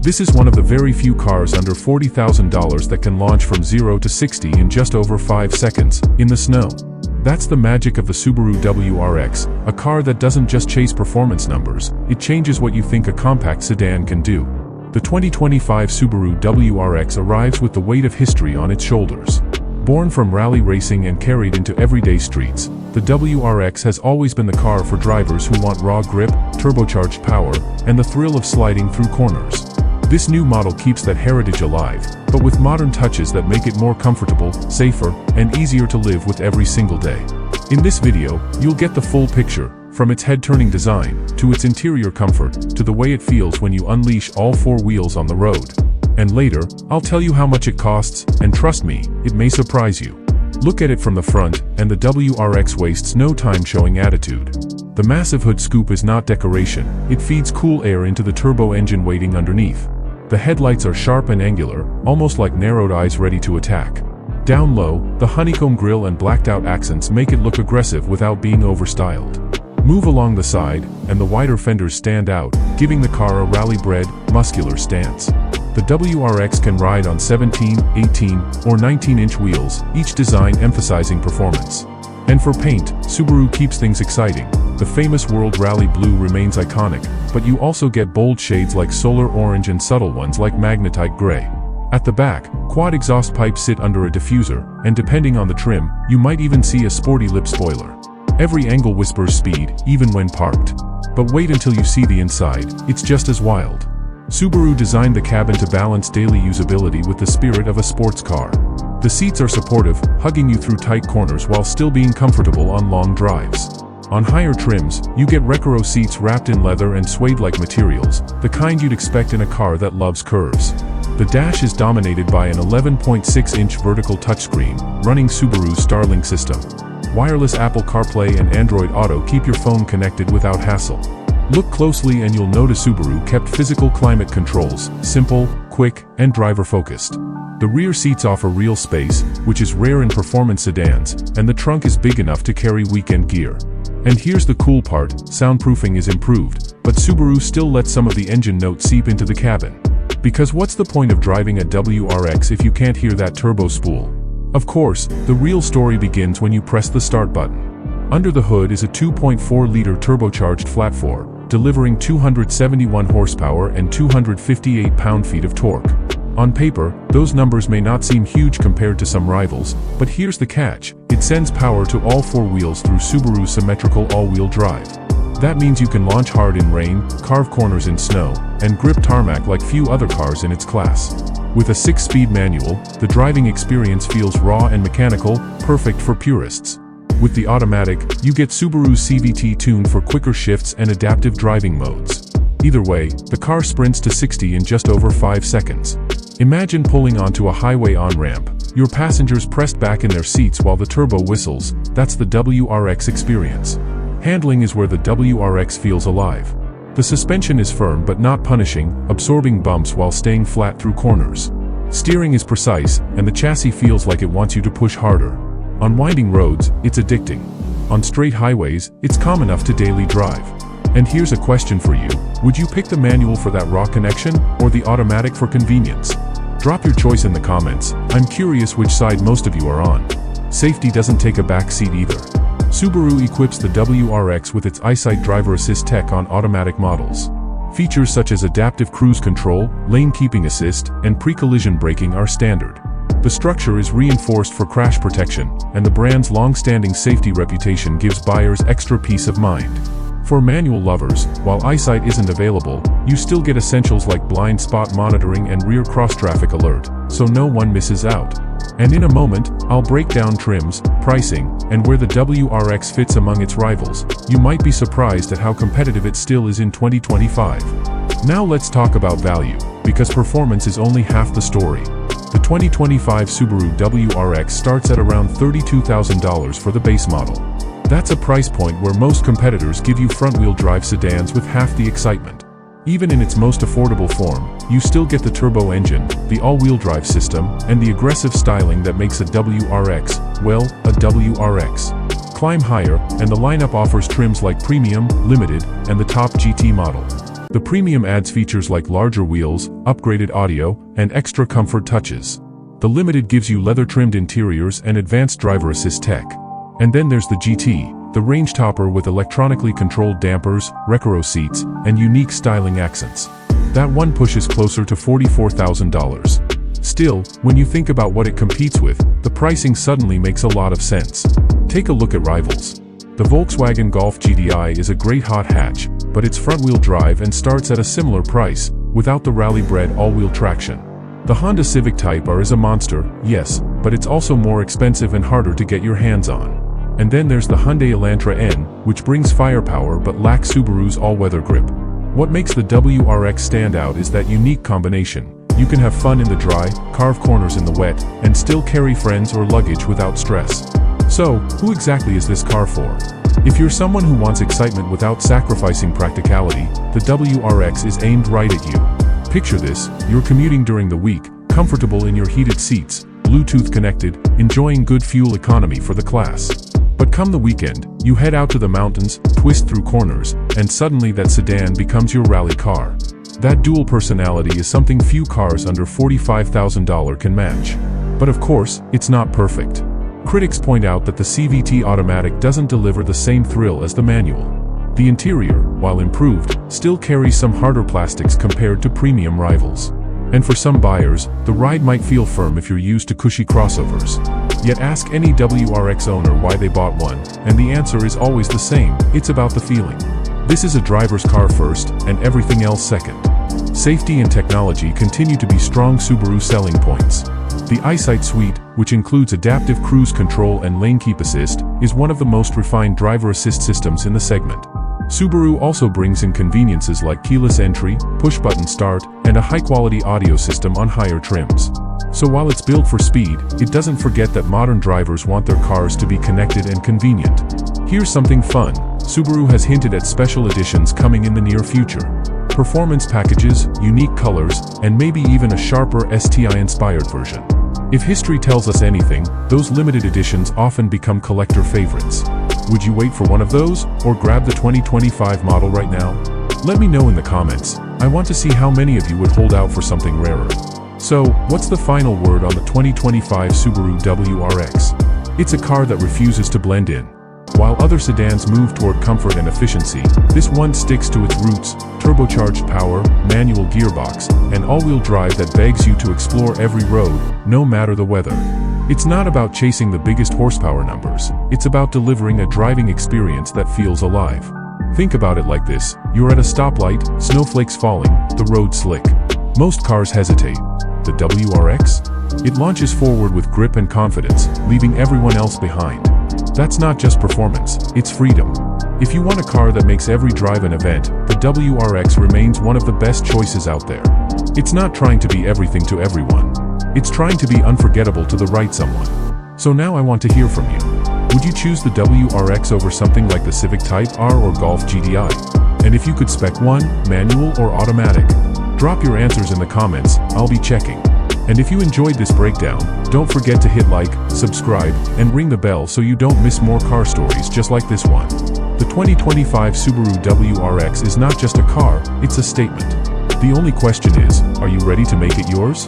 This is one of the very few cars under $40,000 that can launch from 0 to 60 in just over 5 seconds, in the snow. That's the magic of the Subaru WRX, a car that doesn't just chase performance numbers, it changes what you think a compact sedan can do. The 2025 Subaru WRX arrives with the weight of history on its shoulders. Born from rally racing and carried into everyday streets, the WRX has always been the car for drivers who want raw grip, turbocharged power, and the thrill of sliding through corners. This new model keeps that heritage alive, but with modern touches that make it more comfortable, safer, and easier to live with every single day. In this video, you'll get the full picture, from its head-turning design, to its interior comfort, to the way it feels when you unleash all 4 wheels on the road. And later, I'll tell you how much it costs, and trust me, it may surprise you. Look at it from the front, and the WRX wastes no time showing attitude. The massive hood scoop is not decoration, it feeds cool air into the turbo engine waiting underneath. The headlights are sharp and angular, almost like narrowed eyes ready to attack. Down low, the honeycomb grille and blacked-out accents make it look aggressive without being overstyled. Move along the side, and the wider fenders stand out, giving the car a rally-bred, muscular stance. The WRX can ride on 17, 18, or 19-inch wheels, each design emphasizing performance. And for paint, Subaru keeps things exciting. The famous World Rally Blue remains iconic, but you also get bold shades like solar orange and subtle ones like magnetite gray. At the back, quad exhaust pipes sit under a diffuser, and depending on the trim, you might even see a sporty lip spoiler. Every angle whispers speed, even when parked. But wait until you see the inside, it's just as wild. Subaru designed the cabin to balance daily usability with the spirit of a sports car. The seats are supportive, hugging you through tight corners while still being comfortable on long drives. On higher trims, you get Recaro seats wrapped in leather and suede-like materials, the kind you'd expect in a car that loves curves. The dash is dominated by an 11.6-inch vertical touchscreen, running Subaru's Starlink system. Wireless Apple CarPlay and Android Auto keep your phone connected without hassle. Look closely and you'll notice Subaru kept physical climate controls, simple, quick, and driver-focused. The rear seats offer real space, which is rare in performance sedans, and the trunk is big enough to carry weekend gear. And here's the cool part, soundproofing is improved, but Subaru still lets some of the engine notes seep into the cabin. Because what's the point of driving a WRX if you can't hear that turbo spool? Of course, the real story begins when you press the start button. Under the hood is a 2.4-liter turbocharged flat-4, delivering 271 horsepower and 258 pound-feet of torque. On paper, those numbers may not seem huge compared to some rivals, but here's the catch, it sends power to all 4 wheels through Subaru's symmetrical all-wheel drive. That means you can launch hard in rain, carve corners in snow, and grip tarmac like few other cars in its class. With a 6-speed manual, the driving experience feels raw and mechanical, perfect for purists. With the automatic, you get Subaru's CVT tuned for quicker shifts and adaptive driving modes. Either way, the car sprints to 60 in just over 5 seconds. Imagine pulling onto a highway on-ramp, your passengers pressed back in their seats while the turbo whistles. That's the WRX experience. Handling is where the WRX feels alive. The suspension is firm but not punishing, absorbing bumps while staying flat through corners. Steering is precise, and the chassis feels like it wants you to push harder. On winding roads, it's addicting. On straight highways, it's calm enough to daily drive. And here's a question for you. Would you pick the manual for that raw connection, or the automatic for convenience? Drop your choice in the comments. I'm curious which side most of you are on. Safety doesn't take a back seat either. Subaru equips the WRX with its EyeSight driver assist tech on automatic models. Features such as adaptive cruise control, lane keeping assist, and pre-collision braking are standard. The structure is reinforced for crash protection, and the brand's long-standing safety reputation gives buyers extra peace of mind. For manual lovers, while EyeSight isn't available, you still get essentials like blind spot monitoring and rear cross-traffic alert, so no one misses out. And in a moment, I'll break down trims, pricing, and where the WRX fits among its rivals. You might be surprised at how competitive it still is in 2025. Now let's talk about value, because performance is only half the story. The 2025 Subaru WRX starts at around $32,000 for the base model. That's a price point where most competitors give you front-wheel drive sedans with half the excitement. Even in its most affordable form, you still get the turbo engine, the all-wheel drive system, and the aggressive styling that makes a WRX, well, a WRX. Climb higher, and the lineup offers trims like Premium, Limited, and the top GT model. The premium adds features like larger wheels, upgraded audio, and extra comfort touches. The limited gives you leather-trimmed interiors and advanced driver assist tech. And then there's the GT, the range topper with electronically controlled dampers, Recaro seats, and unique styling accents. That one pushes closer to $44,000. Still, when you think about what it competes with, the pricing suddenly makes a lot of sense. Take a look at rivals. The Volkswagen Golf GTI is a great hot hatch, but it's front-wheel drive and starts at a similar price, without the rally-bred all-wheel traction. The Honda Civic Type R is a monster, yes, but it's also more expensive and harder to get your hands on. And then there's the Hyundai Elantra N, which brings firepower but lacks Subaru's all-weather grip. What makes the WRX stand out is that unique combination. You can have fun in the dry, carve corners in the wet, and still carry friends or luggage without stress. So, who exactly is this car for? If you're someone who wants excitement without sacrificing practicality, the WRX is aimed right at you. Picture this, you're commuting during the week, comfortable in your heated seats, Bluetooth connected, enjoying good fuel economy for the class. But come the weekend, you head out to the mountains, twist through corners, and suddenly that sedan becomes your rally car. That dual personality is something few cars under $45,000 can match. But of course, it's not perfect. Critics point out that the CVT automatic doesn't deliver the same thrill as the manual. The interior, while improved, still carries some harder plastics compared to premium rivals. And for some buyers, the ride might feel firm if you're used to cushy crossovers. Yet ask any WRX owner why they bought one, and the answer is always the same: it's about the feeling. This is a driver's car first, and everything else second. Safety and technology continue to be strong Subaru selling points. The EyeSight suite, which includes adaptive cruise control and lane keep assist, is one of the most refined driver assist systems in the segment. Subaru also brings in conveniences like keyless entry, push-button start, and a high-quality audio system on higher trims. So while it's built for speed, it doesn't forget that modern drivers want their cars to be connected and convenient. Here's something fun. Subaru has hinted at special editions coming in the near future. Performance packages, unique colors, and maybe even a sharper STI-inspired version. If history tells us anything, those limited editions often become collector favorites. Would you wait for one of those, or grab the 2025 model right now? Let me know in the comments. I want to see how many of you would hold out for something rarer. So, what's the final word on the 2025 Subaru WRX? It's a car that refuses to blend in. While other sedans move toward comfort and efficiency, this one sticks to its roots: turbocharged power, manual gearbox, and all-wheel drive that begs you to explore every road, no matter the weather. It's not about chasing the biggest horsepower numbers, it's about delivering a driving experience that feels alive. Think about it like this: you're at a stoplight, snowflakes falling, the road slick. Most cars hesitate. The WRX? It launches forward with grip and confidence, leaving everyone else behind. That's not just performance, it's freedom. If you want a car that makes every drive an event, the WRX remains one of the best choices out there. It's not trying to be everything to everyone. It's trying to be unforgettable to the right someone. So now I want to hear from you. Would you choose the WRX over something like the Civic Type R or Golf GTI? And if you could spec one, manual or automatic? Drop your answers in the comments, I'll be checking. And if you enjoyed this breakdown, don't forget to hit like, subscribe, and ring the bell so you don't miss more car stories just like this one. The 2025 Subaru WRX is not just a car, it's a statement. The only question is, are you ready to make it yours?